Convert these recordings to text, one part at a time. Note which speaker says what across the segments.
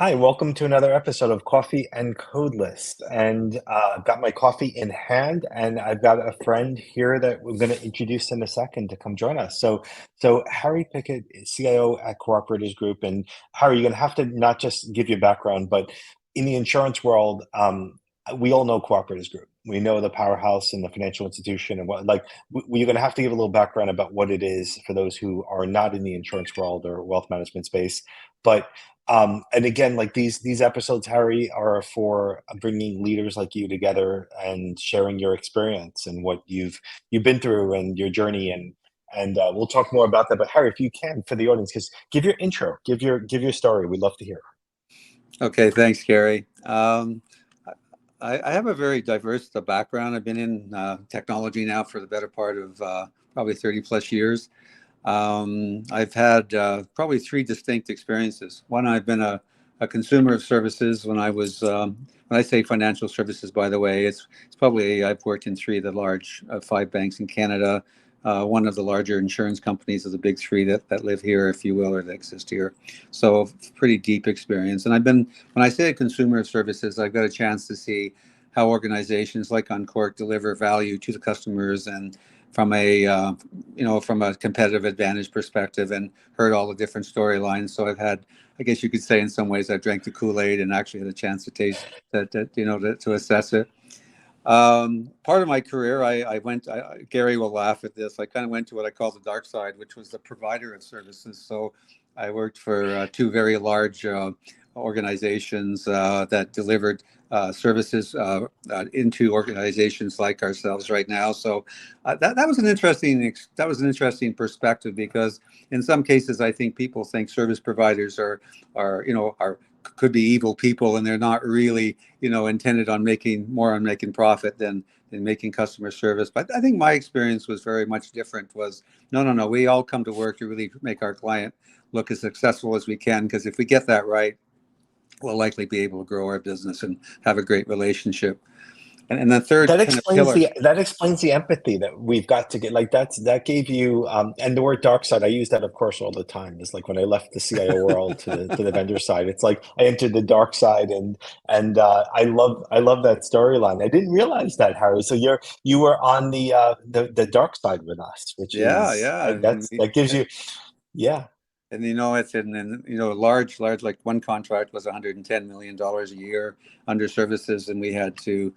Speaker 1: Hi, welcome to another episode of Coffee and Codeless. And I've got my coffee in hand, and I've got a friend here that we're going to introduce in a second to come join us. So Harry Pickett, is CIO at Cooperators Group, and Harry, you're going to have to not just give your background, but in the insurance world, we all know Cooperators Group. We know the powerhouse and the financial institution, and what you're going to have to give a little background about what it is for those who are not in the insurance world or wealth management space, but. And again, like these episodes, Harry, are for bringing leaders like you together and sharing your experience and what you've been through and your journey, and we'll talk more about that. But Harry, if you can, for the audience, just give your intro, give your story. We'd love to hear.
Speaker 2: Okay, thanks, Gary. I have a very diverse background. I've been in technology now for the better part of probably 30 plus years. I've had probably three distinct experiences. One, I've been a consumer of services when I was, when I say financial services, by the way, it's probably, I've worked in three of the large five banks in Canada, one of the larger insurance companies of the big three that live here, if you will, or that exist here. So pretty deep experience. And when I say a consumer of services, I've got a chance to see how organizations like Uncork deliver value to the customers and from from a competitive advantage perspective, and heard all the different storylines. So I've had, I guess you could say, in some ways, I've drank the Kool-Aid and actually had a chance to taste that, to assess it. Part of my career, Gary will laugh at this. I kind of went to what I call the dark side, which was the provider of services. So I worked for two very large organizations that delivered services into organizations like ourselves right now. So that was an interesting perspective, because in some cases I think people think service providers are could be evil people, and they're not really intended on making profit than making customer service. But I think my experience was very much different. Was no, we all come to work to really make our client look as successful as we can, because if we get that right, we'll likely be able to grow our business and have a great relationship. And the third
Speaker 1: That
Speaker 2: kind of
Speaker 1: explains
Speaker 2: pillar.
Speaker 1: the empathy that we've got to get. Like that gave you and the word dark side. I use that, of course, all the time. It's like when I left the CIO world to the vendor side. It's like I entered the dark side, and I love that storyline. I didn't realize that, Harry. So you were on the dark side with us, which
Speaker 2: Yeah,
Speaker 1: is
Speaker 2: yeah.
Speaker 1: that gives you, yeah.
Speaker 2: And it's in large, like one contract was $110 million a year under services, and we had to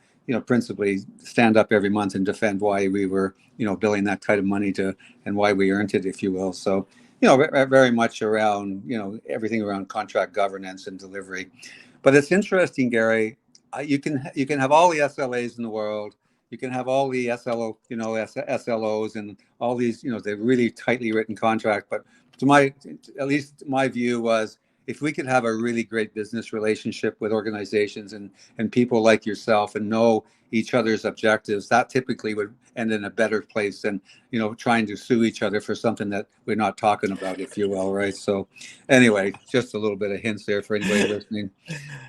Speaker 2: principally stand up every month and defend why we were billing that kind of money to, and why we earned it, if you will. So very much around everything around contract governance and delivery. But it's interesting, Gary. You can have all the SLAs in the world. You can have all the SLOs and all these the really tightly written contract. But at least my view was, if we could have a really great business relationship with organizations and people like yourself, and know each other's objectives, that typically would end in a better place than trying to sue each other for something that we're not talking about, if you will, right? So anyway, just a little bit of hints there for anybody listening.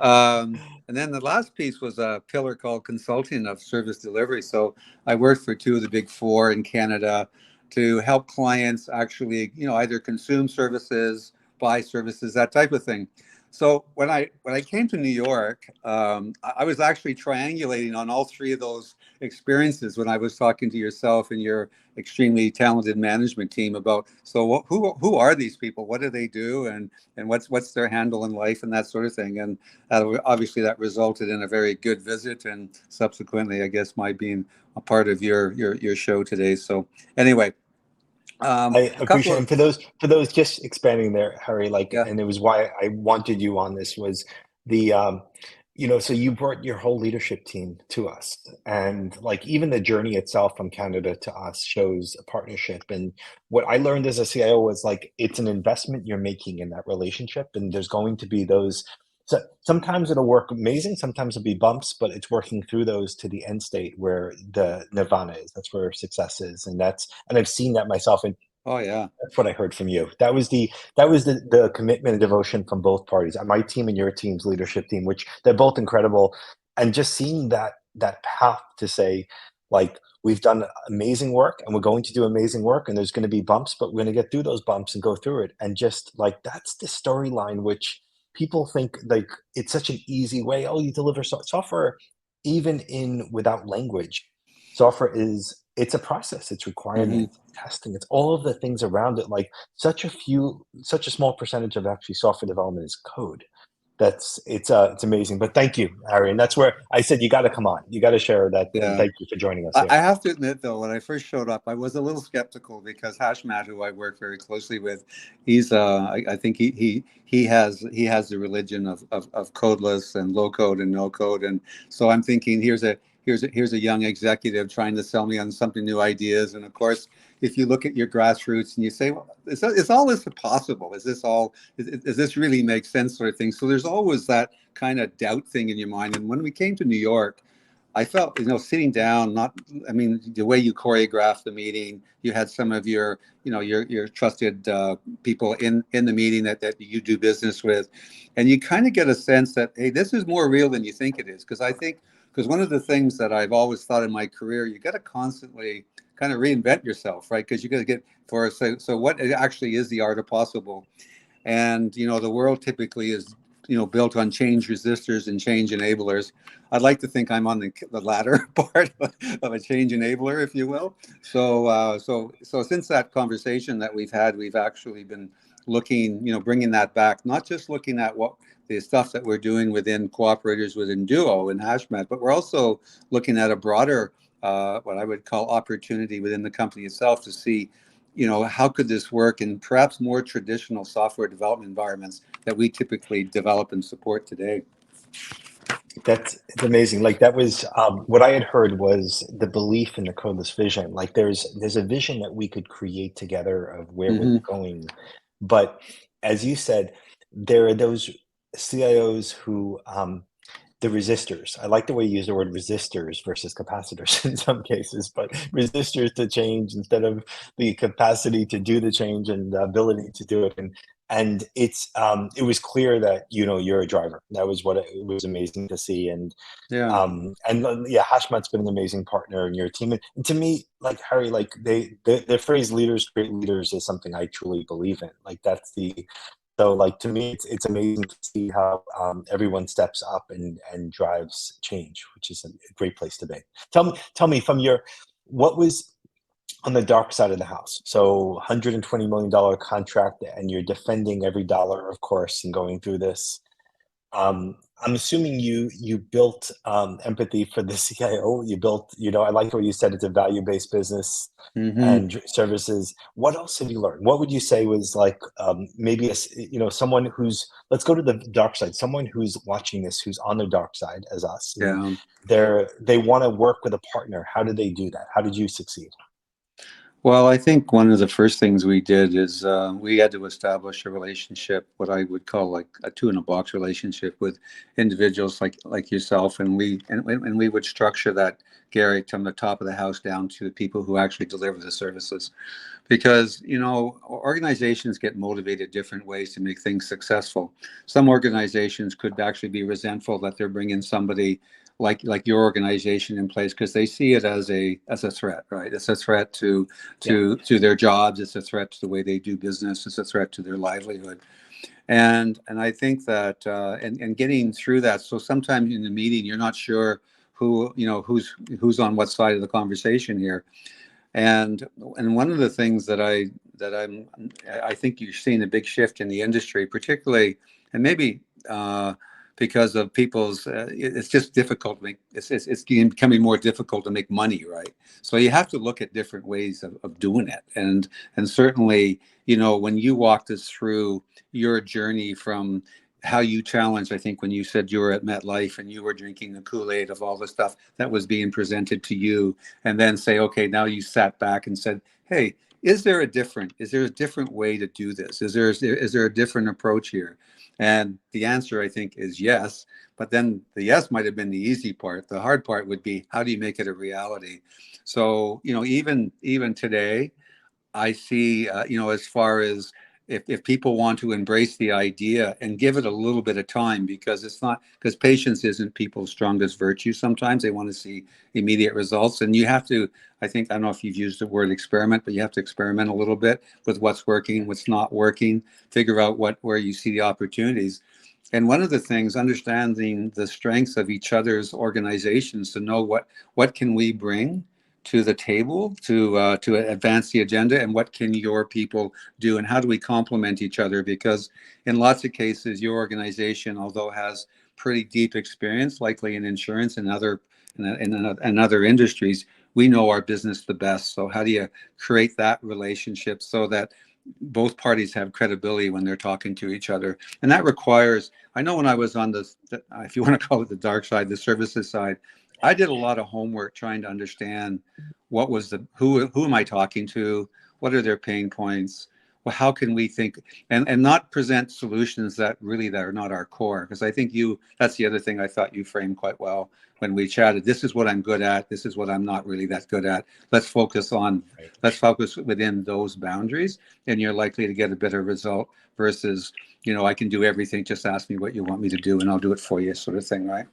Speaker 2: And then the last piece was a pillar called consulting of service delivery. So I worked for two of the big four in Canada to help clients actually, either consume services, buy services, that type of thing. So when I came to New York, I was actually triangulating on all three of those experiences when I was talking to yourself and your extremely talented management team about, so who are these people? What do they do? And what's their handle in life, and that sort of thing. And obviously that resulted in a very good visit, and subsequently, I guess, my being a part of your show today. So anyway,
Speaker 1: I
Speaker 2: a couple
Speaker 1: appreciate it.
Speaker 2: of
Speaker 1: And for those just expanding there, Harry, like,
Speaker 2: yeah.
Speaker 1: and it was why I wanted you on this was the so you brought your whole leadership team to us. And like even the journey itself from Canada to us shows a partnership. And what I learned as a CIO was like it's an investment you're making in that relationship. And there's going to be those. So sometimes it'll work amazing, sometimes it'll be bumps, but it's working through those to the end state where the nirvana is. That's where success is. And I've seen that myself. And
Speaker 2: Oh yeah.
Speaker 1: that's what I heard from you. That was the commitment and devotion from both parties, my team and your team's leadership team, which they're both incredible. And just seeing that path to say, like, we've done amazing work and we're going to do amazing work, and there's going to be bumps, but we're going to get through those bumps and go through it. And just like that's the storyline, which people think like it's such an easy way. Oh, you deliver software, even in without language. Software is it's a process. It's
Speaker 2: Hmm.
Speaker 1: requirements, testing. It's all of the things around it. Like such a small percentage of actually software development is code. It's amazing. But thank you, Harry, and that's where I said you got to come on. You got to share that, and
Speaker 2: Yeah.
Speaker 1: thank you for joining us
Speaker 2: I
Speaker 1: here.
Speaker 2: have to admit, though, when I first showed up, I was a little skeptical because Hashmat, who I work very closely with, he's I think he has the religion of codeless and low code and no code, and so I'm thinking here's a young executive trying to sell me on something new ideas, and of course, if you look at your grassroots and you say, well, is all this possible? Is this all? Does this really make sense, sort of thing? So there's always that kind of doubt thing in your mind, and when we came to New York. I felt, sitting down, not, I mean, the way you choreographed the meeting, you had some of your, your trusted people in the meeting that you do business with. And you kind of get a sense that, hey, this is more real than you think it is. Because one of the things that I've always thought in my career, you got to constantly kind of reinvent yourself, right? Because you got to get so what actually is the art of possible? And the world typically is built on change resistors and change enablers. I'd like to think I'm on the latter part of a change enabler, if you will. So since that conversation that we've had, we've actually been looking, bringing that back, not just looking at what the stuff that we're doing within cooperators within Duo and HashMat, but we're also looking at a broader what I would call opportunity within the company itself to see how could this work in perhaps more traditional software development environments that we typically develop and support today.
Speaker 1: That's it's amazing. Like that was what I had heard was the belief in the codeless vision. Like there's a vision that we could create together of where we're
Speaker 2: Hmm.
Speaker 1: going. But as you said, there are those CIOs who the resistors. I like the way you use the word resistors versus capacitors in some cases, but resistors to change instead of the capacity to do the change and the ability to do it. And it was clear that you're a driver. That was what it was amazing to see.
Speaker 2: Yeah.
Speaker 1: Yeah, Hashmat's been an amazing partner in your team. And to me, like Harry, like the phrase "leaders create leaders" is something I truly believe in. Like that's the so, like to me, it's amazing to see how everyone steps up and drives change, which is a great place to be. Tell me from your what was on the dark side of the house. So, $120 million contract, and you're defending every dollar, of course, and going through this. I'm assuming you built empathy for the CIO. You built, I like what you said. It's a value-based business
Speaker 2: Hmm.
Speaker 1: and services. What else have you learned? What would you say was like maybe someone who's let's go to the dark side. Someone who's watching this, who's on the dark side as us, and
Speaker 2: Yeah.
Speaker 1: they want to work with a partner. How do they do that? How did you succeed?
Speaker 2: Well, I think one of the first things we did is we had to establish a relationship, what I would call like a two in a box relationship with individuals like yourself, and we would structure that, Gary, from the top of the house down to the people who actually deliver the services, because organizations get motivated different ways to make things successful. Some organizations could actually be resentful that they're bringing somebody like your organization in place because they see it as a threat, right? It's a threat
Speaker 1: Yeah,
Speaker 2: to their jobs. It's a threat to the way they do business. It's a threat to their livelihood. And I think that and getting through that. So sometimes in the meeting, you're not sure who's on what side of the conversation here. And one of the things I think you're seeing a big shift in the industry, particularly, and maybe because of people's, it's just difficult to make. It's becoming more difficult to make money, right? So you have to look at different ways of doing it, and certainly, when you walked us through your journey from how you challenged, I think when you said you were at MetLife and you were drinking the Kool-Aid of all the stuff that was being presented to you, and then say, okay, now you sat back and said, hey, is there a different way to do this? Is there a different approach here? And the answer, I think, is yes. But then the yes might have been the easy part. The hard part would be, how do you make it a reality? So, even today, I see, as far as if people want to embrace the idea and give it a little bit of time, because it's not, because patience isn't people's strongest virtue. Sometimes they want to see immediate results, and you have to. I think I don't know if you've used the word experiment, but you have to experiment a little bit with what's working, what's not working, figure out where you see the opportunities. And one of the things, understanding the strengths of each other's organizations to know what can we bring to the table to advance the agenda, and what can your people do, and how do we complement each other? Because in lots of cases, your organization, although has pretty deep experience, likely in insurance and other industries, we know our business the best. So how do you create that relationship so that both parties have credibility when they're talking to each other? And that requires, I know when I was on the, if you want to call it the dark side, the services side, I did a lot of homework trying to understand what was who am I talking to? What are their pain points? Well, how can we think and not present solutions that are not our core? Because I think that's the other thing I thought you framed quite well when we chatted. This is what I'm good at. This is what I'm not really that good at. Let's focus within those boundaries, and you're likely to get a better result versus, I can do everything. Just ask me what you want me to do and I'll do it for you, sort of thing, right?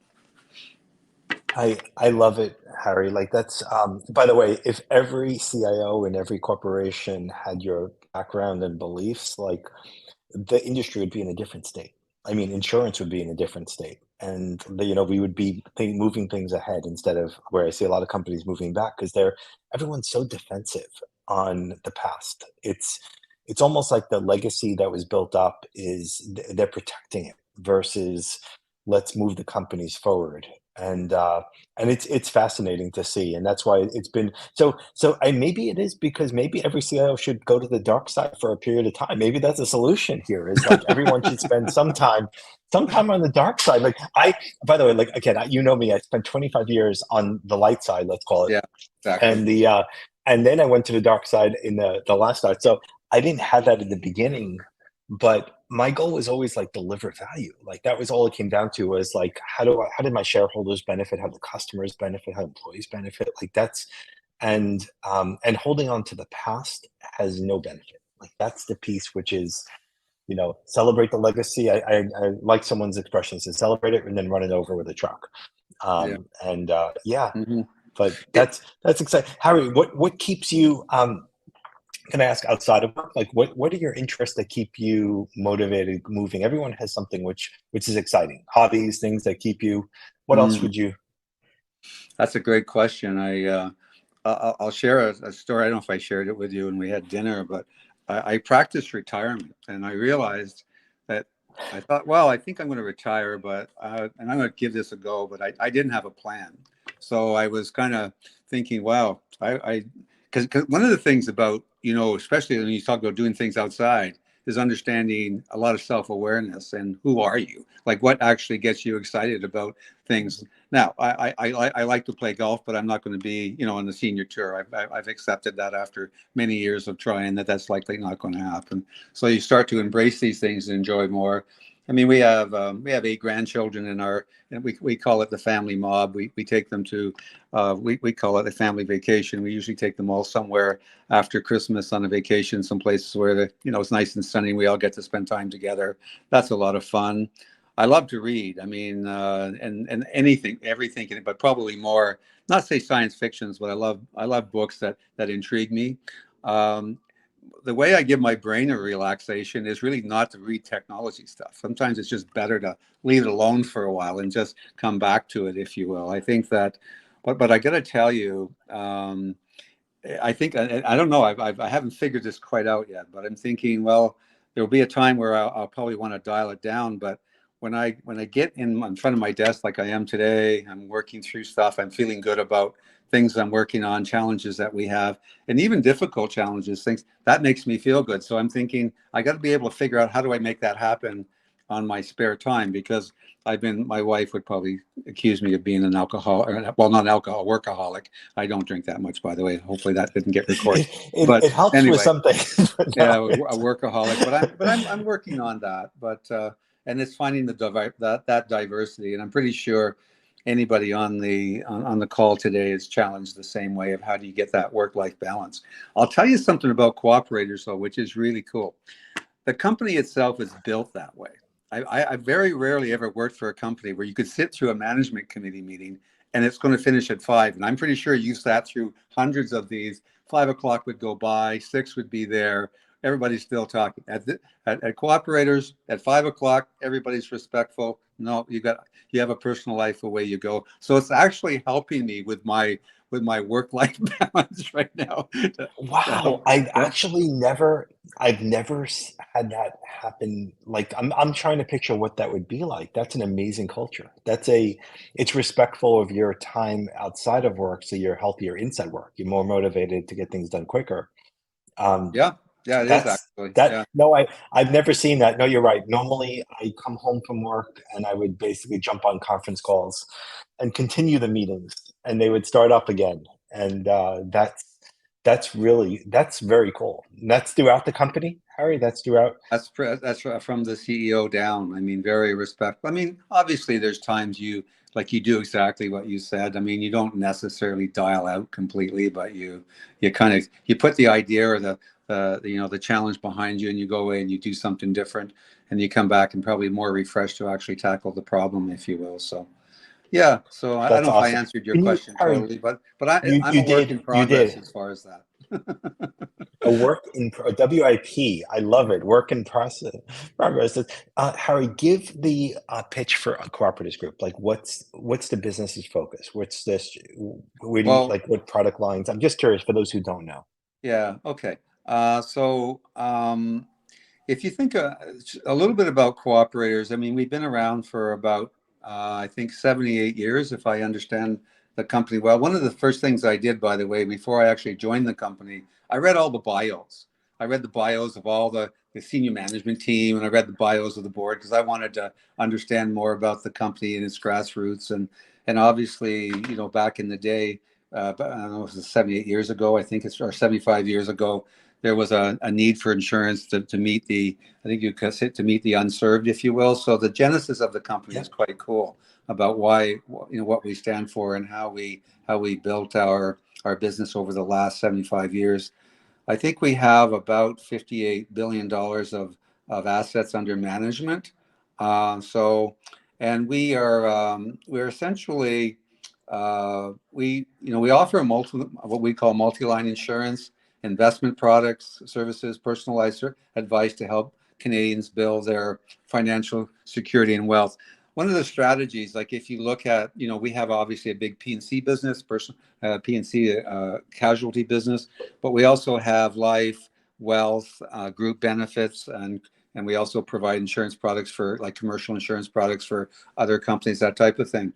Speaker 1: I love it, Harry. Like that's by the way, if every CIO in every corporation had your background and beliefs, like the industry would be in a different state. I mean, insurance would be in a different state, and we would be moving things ahead instead of where I see a lot of companies moving back because everyone's so defensive on the past. It's almost like the legacy that was built up they're protecting it versus let's move the companies forward. And it's fascinating to see, and that's why it's been so. And maybe it is because maybe every CIO should go to the dark side for a period of time. Maybe that's a solution here. Is like everyone should spend sometime on the dark side. Like by the way, like again, you know me. I spent 25 years on the light side, let's call it.
Speaker 2: Yeah, exactly.
Speaker 1: And then I went to the dark side in the last start. So I didn't have that in the beginning, but my goal was always like deliver value. Like that was all it came down to, was like how did my shareholders benefit, how the customers benefit, how employees benefit. Like that's and holding on to the past has no benefit. Like that's the piece which is, celebrate the legacy. I like someone's expression, says celebrate it and then run it over with a truck.
Speaker 2: Yeah.
Speaker 1: Yeah,
Speaker 2: Mm-hmm.
Speaker 1: but that's exciting. Harry, what keeps you can I ask, outside of work, like what are your interests that keep you motivated, moving? Everyone has something which is exciting, hobbies, things that keep you. What else
Speaker 2: Mm,
Speaker 1: would you?
Speaker 2: that's a great question. I'll share a story. I don't know if I shared it with you when we had dinner, but I practiced retirement, and I realized that I thought, well, I think I'm going to retire, but and I'm going to give this a go. But I didn't have a plan, so I was kind of thinking, wow, because one of the things about, especially when you talk about doing things outside, is understanding a lot of self-awareness and who are you, like what actually gets you excited about things. Now, I like to play golf, but I'm not going to be, on the senior tour. I've accepted that after many years of trying that's likely not going to happen. So you start to embrace these things and enjoy more. I mean, we have 8 grandchildren and we call it the family mob. We take them to, we call it a family vacation. We usually take them all somewhere after Christmas on a vacation, some places where it's nice and sunny. We all get to spend time together. That's a lot of fun. I love to read. I mean, and everything, but probably more, not say science fictions, but I love books that intrigue me. Um, the way I give my brain a relaxation is really not to read technology stuff. Sometimes it's just better to leave it alone for a while and just come back to it, if you will. I think that, but I got to tell you, I think I don't know. I haven't figured this quite out yet, but I'm thinking, well, there will be a time where I'll probably want to dial it down. But when I get in front of my desk like I am today, I'm working through stuff. I'm feeling good about things I'm working on, challenges that we have, and even difficult challenges. Things that makes me feel good. So I'm thinking I got to be able to figure out how do I make that happen on my spare time, because my wife would probably accuse me of being an alcohol, or, well, not an alcohol, workaholic. I don't drink that much, by the way. Hopefully that didn't get recorded. But
Speaker 1: It helps with
Speaker 2: anyway,
Speaker 1: something.
Speaker 2: yeah, a workaholic. But I'm working on that. But and it's finding that diversity. And I'm pretty sure anybody on the call today is challenged the same way of how do you get that work-life balance. I'll tell you something about cooperators, though, which is really cool. The company itself is built that way. I very rarely ever worked for a company where you could sit through a management committee meeting and it's going to finish at 5. And I'm pretty sure you sat through hundreds of these. 5 o'clock would go by, 6 would be there. everybody's still talking. At cooperators, at 5 o'clock, everybody's respectful. No, you have a personal life the way you go. So it's actually helping me with my work life balance right now. To
Speaker 1: Wow,
Speaker 2: help. Yeah.
Speaker 1: I've never had that happen. Like, I'm trying to picture what that would be like. That's an amazing culture. It's respectful of your time outside of work, so you're healthier inside work. You're more motivated to get things done quicker. Um,
Speaker 2: Yeah. Yeah, it is
Speaker 1: that's
Speaker 2: actually.
Speaker 1: that.
Speaker 2: Yeah.
Speaker 1: No, I've never seen that. No, you're right. Normally, I come home from work and I would basically jump on conference calls and continue the meetings, and they would start up again. And that's very cool. That's throughout the company, Harry. That's throughout.
Speaker 2: That's from the CEO down. I mean, very respectful. I mean, obviously, there's times you do exactly what you said. I mean, you don't necessarily dial out completely, but you kind of you put the idea or the challenge behind you, and you go away and you do something different, and you come back and probably more refreshed to actually tackle the problem, if you will. So yeah. So I don't
Speaker 1: That's
Speaker 2: know if I
Speaker 1: awesome.
Speaker 2: answered your
Speaker 1: Can you,
Speaker 2: question
Speaker 1: Harry?
Speaker 2: totally, but
Speaker 1: You
Speaker 2: I'm
Speaker 1: you
Speaker 2: a work in
Speaker 1: did you
Speaker 2: progress
Speaker 1: did
Speaker 2: as far as that.
Speaker 1: a WIP. I love it. Work in process progress. Harry, give the pitch for a cooperatives group. Like, what's the business's focus? What's this? Where do you
Speaker 2: Well,
Speaker 1: like what product lines? I'm just curious for those who don't know.
Speaker 2: yeah. Okay. So if you think a little bit about cooperators, I mean, we've been around for about, I think, 78 years, if I understand the company well. One of the first things I did, by the way, before I actually joined the company, I read all the bios. I read the bios of all the senior management team, and I read the bios of the board because I wanted to understand more about the company and its grassroots. And obviously, back in the day, I don't know, it was 78 years ago, I think it's, or 75 years ago, there was a need for insurance to meet I think you could say, to meet the unserved, if you will. So the genesis of the company is
Speaker 1: Yep.
Speaker 2: quite cool about why, what we stand for and how we built our business over the last 75 years. I think we have about $58 billion of assets under management. So, and we're essentially, we offer what we call multi-line insurance, investment products, services, personalized advice to help Canadians build their financial security and wealth. One of the strategies, like if you look at, we have obviously a big P&C business, P&C casualty business, but we also have life, wealth, group benefits, and we also provide insurance products for like commercial insurance products for other companies, that type of thing.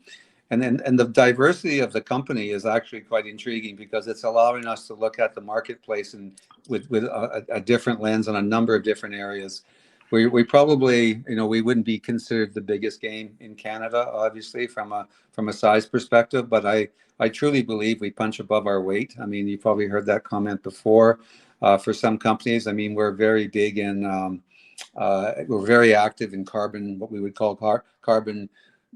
Speaker 2: And the diversity of the company is actually quite intriguing because it's allowing us to look at the marketplace and with a different lens on a number of different areas. We probably, we wouldn't be considered the biggest game in Canada, obviously from a size perspective, but I truly believe we punch above our weight. I mean, you probably heard that comment before. For some companies, I mean, we're very big in, we're very active in carbon, what we would call carbon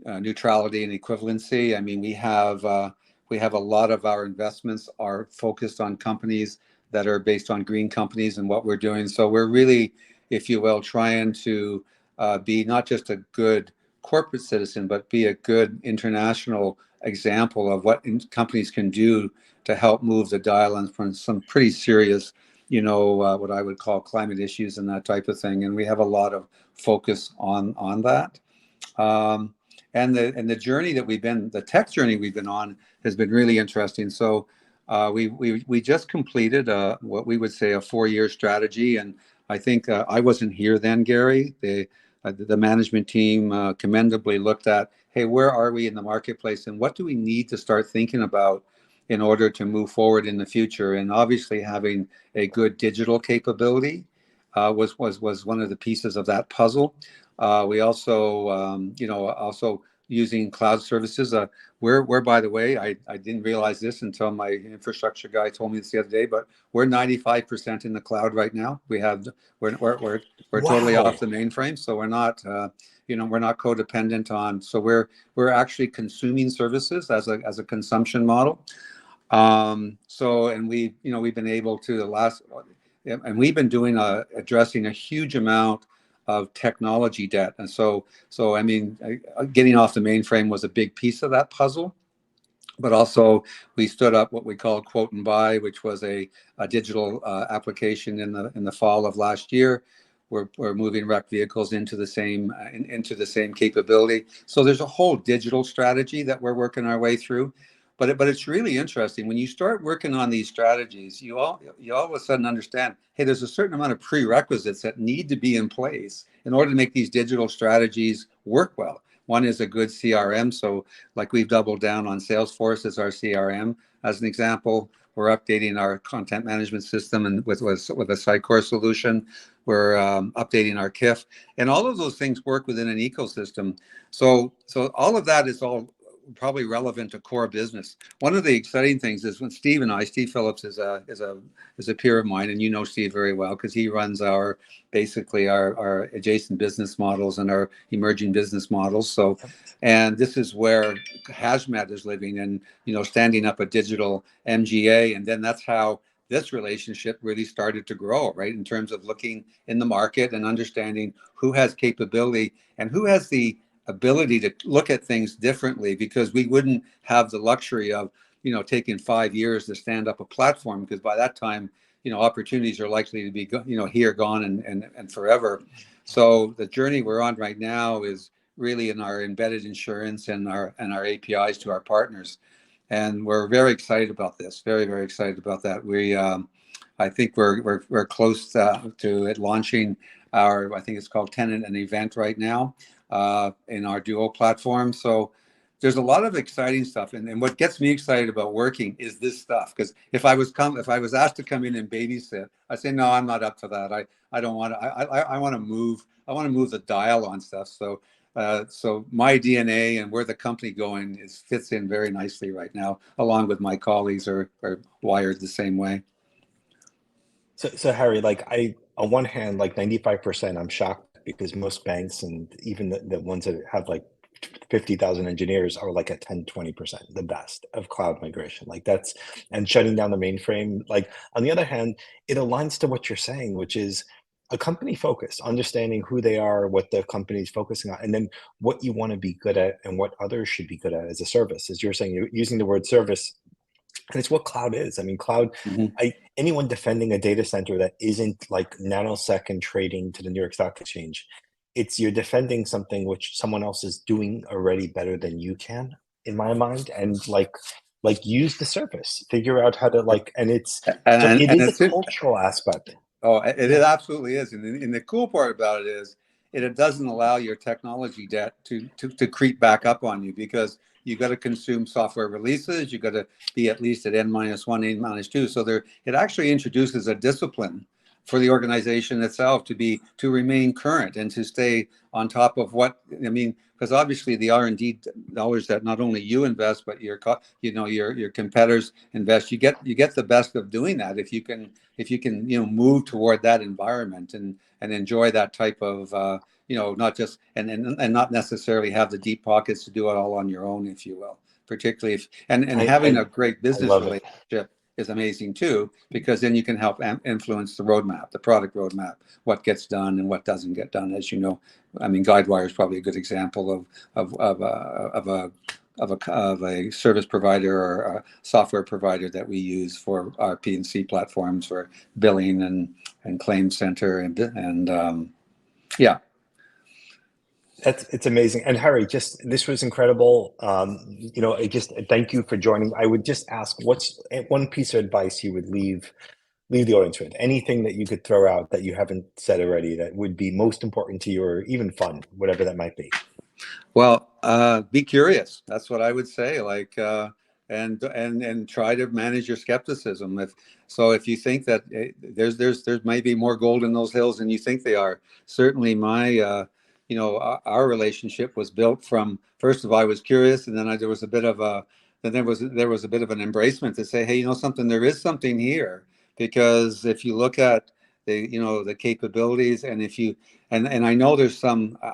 Speaker 2: neutrality and equivalency. I mean, we have a lot of our investments are focused on companies that are based on green companies and what we're doing. So we're really, if you will, trying to be not just a good corporate citizen, but be a good international example of what companies can do to help move the dial on some pretty serious, what I would call climate issues and that type of thing. And we have a lot of focus on that. Um, and the journey the tech journey we've been on has been really interesting. So we just completed what we would say a 4-year strategy, and I think I wasn't here then, Gary. The management team commendably looked at, hey, where are we in the marketplace, and what do we need to start thinking about in order to move forward in the future? And obviously, having a good digital capability was one of the pieces of that puzzle. We also, also using cloud services. We're, by the way, I didn't realize this until my infrastructure guy told me this the other day, but we're 95% in the cloud right now. We're totally off
Speaker 1: Wow.
Speaker 2: the mainframe, so we're not codependent on. So we're actually consuming services as a consumption model. And we've been able to and we've been addressing a huge amount of technology debt. And so I mean, getting off the mainframe was a big piece of that puzzle. but also we stood up what we call Quote and Buy, which was a digital application in the fall of last year. We're moving rec vehicles into the same capability. So there's a whole digital strategy that we're working our way through. But it's really interesting when you start working on these strategies. You all of a sudden understand, hey, there's a certain amount of prerequisites that need to be in place in order to make these digital strategies work well. One is a good CRM. So like we've doubled down on Salesforce as our CRM as an example. We're updating our content management system and with a Sitecore solution. We're updating our KIF, and all of those things work within an ecosystem. So all of that is all probably relevant to core business. One of the exciting things is when Steve Phillips is a peer of mine, and you know Steve very well because he runs basically our adjacent business models and our emerging business models. So, and this is where Hazmat is living, and standing up a digital MGA, and then that's how this relationship really started to grow, right? In terms of looking in the market and understanding who has capability and who has the ability to look at things differently, because we wouldn't have the luxury of taking 5 years to stand up a platform, because by that time opportunities are likely to be here, gone, and forever. So the journey we're on right now is really in our embedded insurance and our APIs to our partners, and we're very excited about this. Very, very excited about that. I think we're close to it launching I think it's called Tenant and Event right now in our Duo platform. So there's a lot of exciting stuff, and what gets me excited about working is this stuff. Because if I was asked to come in and babysit, I say no, I'm not up to that. I don't want to. I want to move. I want to move the dial on stuff. So my DNA and where the company going fits in very nicely right now, along with my colleagues are wired the same way.
Speaker 1: So Harry, like on one hand, like 95%, I'm shocked because most banks and even the ones that have like 50,000 engineers are like at 10, 20%, the best of cloud migration. Like that's, and shutting down the mainframe. Like on the other hand, it aligns to what you're saying, which is a company focus, understanding who they are, what the company is focusing on, and then what you want to be good at and what others should be good at as a service. As you're saying, you're using the word service, and it's what cloud is. I mean, cloud,
Speaker 2: Mm-hmm.
Speaker 1: anyone defending a data center that isn't like nanosecond trading to the New York Stock Exchange, you're defending something which someone else is doing already better than you can, in my mind. And like use the service, figure out how to and so it
Speaker 2: And
Speaker 1: is a
Speaker 2: it's it.
Speaker 1: cultural aspect.
Speaker 2: Oh, it
Speaker 1: Yeah.
Speaker 2: absolutely is. And the cool part about it is it doesn't allow your technology debt to creep back up on you, because you got to consume software releases. You got to be at least at N-1, N-2. So it actually introduces a discipline for the organization itself to remain current and to stay on top of what, I mean, because obviously the R&D dollars that not only you invest, but your competitors invest, you get the best of doing that if you can move toward that environment and enjoy that type of not just and not necessarily have the deep pockets to do it all on your own, if you will, particularly if and
Speaker 1: I,
Speaker 2: having
Speaker 1: I,
Speaker 2: a great
Speaker 1: I
Speaker 2: business
Speaker 1: love it.
Speaker 2: relationship is amazing too, because then you can help influence the roadmap, the product roadmap, what gets done and what doesn't get done. As you know, I mean, Guidewire is probably a good example of a service provider or a software provider that we use for our P&C platforms for billing and claim center and yeah.
Speaker 1: It's amazing. And Harry, just this was incredible. I just thank you for joining. I would just ask, what's one piece of advice you would leave the audience with? Anything that you could throw out that you haven't said already that would be most important to you, or even fun, whatever that might be.
Speaker 2: Well, be curious. That's what I would say. And try to manage your skepticism. If you think that there's maybe more gold in those hills than you think they are. Certainly, our relationship was built from, first of all, I was curious, and then there was a bit of an embracement to say, hey, something, there is something here, because if you look at the capabilities, and if you and I know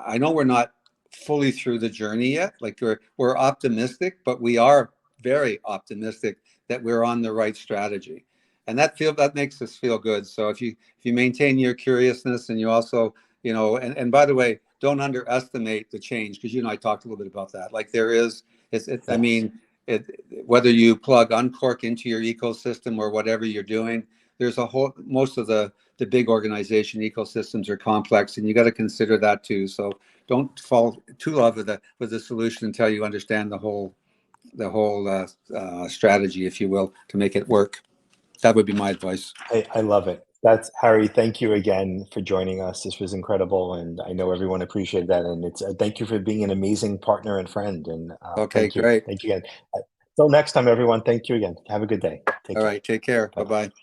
Speaker 2: I know we're not fully through the journey yet. Like we're optimistic, but we are very optimistic that we're on the right strategy, and that makes us feel good. So if you maintain your curiousness, and you also and by the way, don't underestimate the change, because I talked a little bit about that. Like there is, I
Speaker 1: Yes.
Speaker 2: mean, whether you plug Uncork into your ecosystem or whatever you're doing, there's most of the big organization ecosystems are complex, and you got to consider that too. So don't fall too love with the solution until you understand the whole strategy, if you will, to make it work. That would be my advice.
Speaker 1: I love it. That's Harry. Thank you again for joining us. This was incredible, and I know everyone appreciated that. And it's thank you for being an amazing partner and friend. And
Speaker 2: Okay, great.
Speaker 1: thank you again. Till next time, everyone. Thank you again. Have a good day. Take
Speaker 2: All
Speaker 1: care.
Speaker 2: right, take care.
Speaker 1: Bye
Speaker 2: Bye
Speaker 1: bye.
Speaker 2: bye.